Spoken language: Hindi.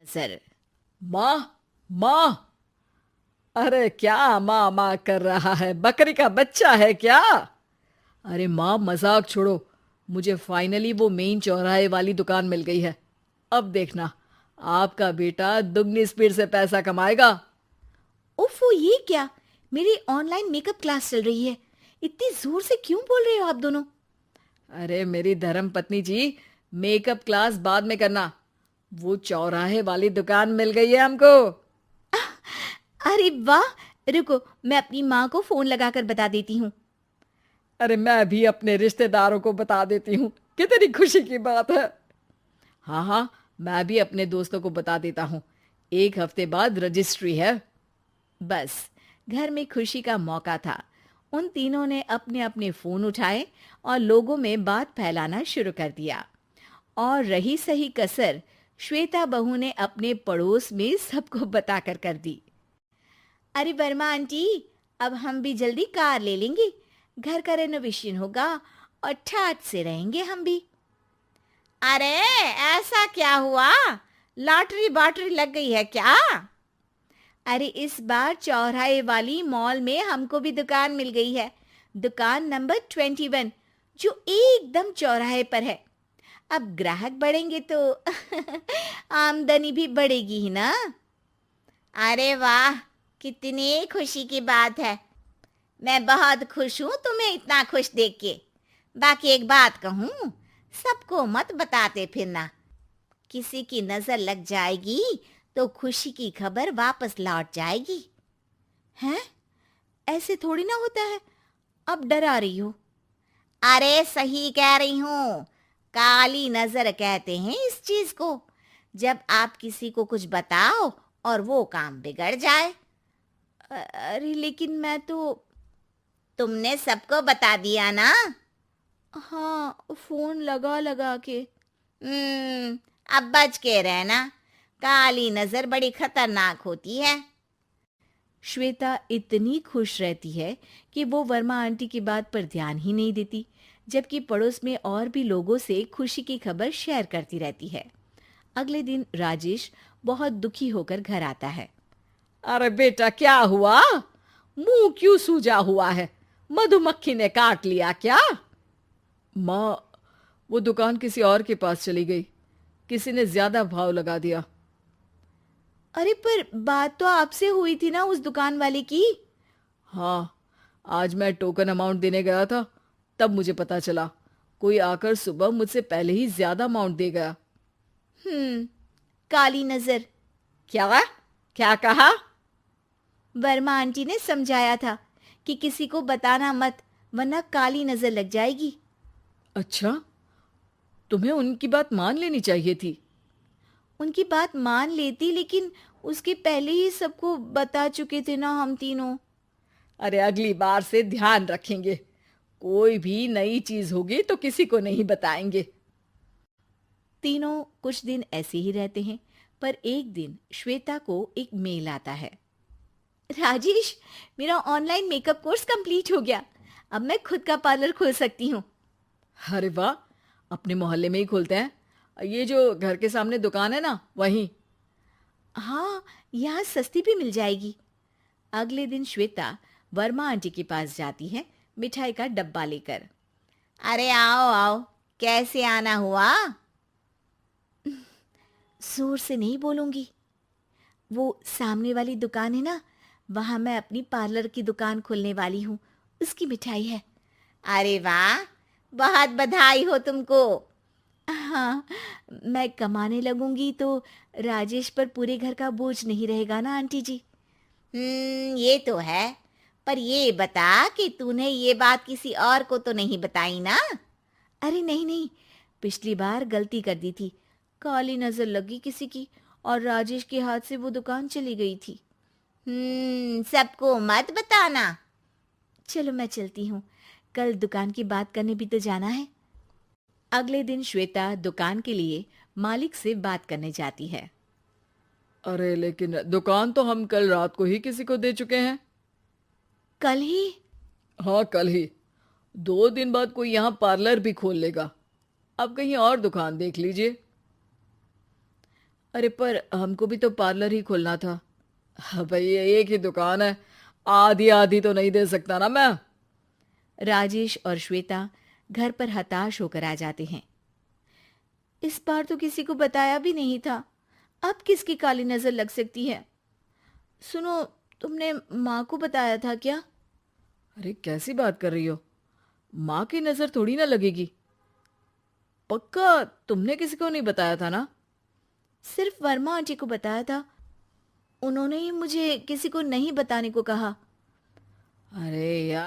सर। माँ, माँ, अरे क्या माँ माँ कर रहा है? बकरी का बच्चा है क्या? अरे माँ, मजाक छोड़ो। मुझे फाइनली वो मेन चौराहे वाली दुकान मिल गई है। अब देखना, आपका बेटा दुगनी स्पीड से पैसा कमाएगा। उफ, ये क्या? मेरी ऑनलाइन मेकअप क्लास चल रही है। इतनी जोर से क्यों बोल रहे हो आप दोनों? अरे मेरी धर्म पत्नी जी, मेकअप क्लास बाद में करना। वो चौराहे वाली दुकान मिल गई है हमको। अरे वाह! रुको, मैं अपनी माँ को फोन लगाकर बता देती हूँ। अरे मैं भी अपने रिश्तेदारों को बता देती हूँ। कितनी खुशी की बात है। हाँ हाँ, मैं भी अपने दोस्तों को बता देता हूँ। 1 हफ्ते बाद रजिस्ट्री है। बस, घर में खुशी का मौका था। उन तीनों ने अपने अपने फोन उठाए और लोगों में बात फैलाना शुरू कर दिया। और रही सही कसर, श्वेता बहू ने अपने पड़ोस में सबको बताकर कर दी। अरे वर्मा आंटी, अब हम भी जल्दी कार ले लेंगे। घर का रेनोवेशन होगा और ठाट से रहेंगे हम भी। अरे, ऐसा क्या हुआ? लॉटरी बाटरी लग गई है क्या? अरे, इस बार चौराहे वाली मॉल में हमको भी दुकान मिल गई है। दुकान नंबर 21, जो एकदम चौराहे पर है। अब ग्राहक बढ़ेंगे तो आमदनी भी बढ़ेगी ही ना। अरे वाह, कितनी खुशी की बात है। मैं बहुत खुश हूँ तुम्हें इतना खुश देख के। बाकी एक बात कहूँ, सबको मत बताते फिरना। किसी की नजर लग जाएगी तो खुशी की खबर वापस लौट जाएगी। हैं? ऐसे थोड़ी ना होता है। अब डरा रही हो? अरे सही कह रही हूँ। काली नजर कहते हैं इस चीज को, जब आप किसी को कुछ बताओ और वो काम बिगड़ जाए। अरे लेकिन मैं तो। तुमने सबको बता दिया ना? हाँ, फोन लगा लगा के। अब बच के रहना। काली नजर बड़ी खतरनाक होती है। श्वेता इतनी खुश रहती है कि वो वर्मा आंटी की बात पर ध्यान ही नहीं देती, जबकि पड़ोस में और भी लोगों से खुशी की खबर शेयर करती रहती है। अगले दिन राजेश बहुत दुखी होकर घर आता है। अरे बेटा, क्या हुआ? मुंह क्यों सूजा हुआ है? मधुमक्खी ने काट लिया क्या? माँ, वो दुकान किसी और के पास चली गई। किसी ने ज्यादा भाव लगा दिया। अरे पर बात तो आपसे हुई थी ना उस दुकान वाले की। हाँ, आज मैं टोकन अमाउंट देने गया था, तब मुझे पता चला। कोई आकर सुबह मुझसे पहले ही ज्यादा अमाउंट दे गया। हम्म, काली नजर। क्या? क्या कहा? वर्मा आंटी ने समझाया था कि किसी को बताना मत, वरना काली नजर लग जाएगी। अच्छा, तुम्हें उनकी बात मान लेनी चाहिए थी। उनकी बात मान लेती, लेकिन उसके पहले ही सबको बता चुके थे ना हम तीनों। अरे अगली बार से ध्यान रखेंगे। कोई भी नई चीज होगी तो किसी को नहीं बताएंगे। तीनों कुछ दिन ऐसे ही रहते हैं, पर एक दिन श्वेता को एक मेल आता है। राजेश, मेरा ऑनलाइन मेकअप कोर्स कंप्लीट हो गया। अब मैं खुद का पार्लर खोल सकती हूँ। अरे वाह, अपने मोहल्ले में ही खोलते हैं। ये जो घर के सामने दुकान है ना, वहीं। हाँ, यहाँ सस्ती भी मिल जाएगी। अगले दिन श्वेता वर्मा आंटी के पास जाती है, मिठाई का डब्बा लेकर। अरे आओ आओ, कैसे आना हुआ? जोर से नहीं बोलूंगी। वो सामने वाली दुकान है ना, वहां मैं अपनी पार्लर की दुकान खोलने वाली हूँ। उसकी मिठाई है। अरे वाह, बहुत बधाई हो तुमको। हाँ, मैं कमाने लगूंगी तो राजेश पर पूरे घर का बोझ नहीं रहेगा ना आंटी जी। ये तो है। पर ये बता कि तूने ये बात किसी और को तो नहीं बताई ना? अरे नहीं नहीं, पिछली बार गलती कर दी थी। काली नजर लगी किसी की और राजेश के हाथ से वो दुकान चली गई थी। सबको मत बताना। चलो मैं चलती हूँ, कल दुकान की बात करने भी तो जाना है। अगले दिन श्वेता दुकान के लिए मालिक से बात करने जाती है। अरे लेकिन दुकान तो हम कल रात को ही किसी को दे चुके हैं। कल ही? हाँ, कल ही। 2 दिन बाद कोई यहाँ पार्लर भी खोल लेगा। अब कहीं और दुकान देख लीजिए। अरे पर हमको भी तो पार्लर ही खोलना था। हाँ भाई, ये एक ही दुकान है, आधी आधी तो नहीं दे सकता ना मैं। राजेश और श्वेता घर पर हताश होकर आ जाते हैं। इस बार तो किसी को बताया भी नहीं था, अब किसकी काली नजर लग सकती है। सुनो, तुमने माँ को बताया था क्या? अरे कैसी बात कर रही हो, माँ की नज़र थोड़ी ना लगेगी। पक्का तुमने किसी को नहीं बताया था ना? सिर्फ वर्मा आंटी को बताया था, उन्होंने ही मुझे किसी को नहीं बताने को कहा। अरे यार,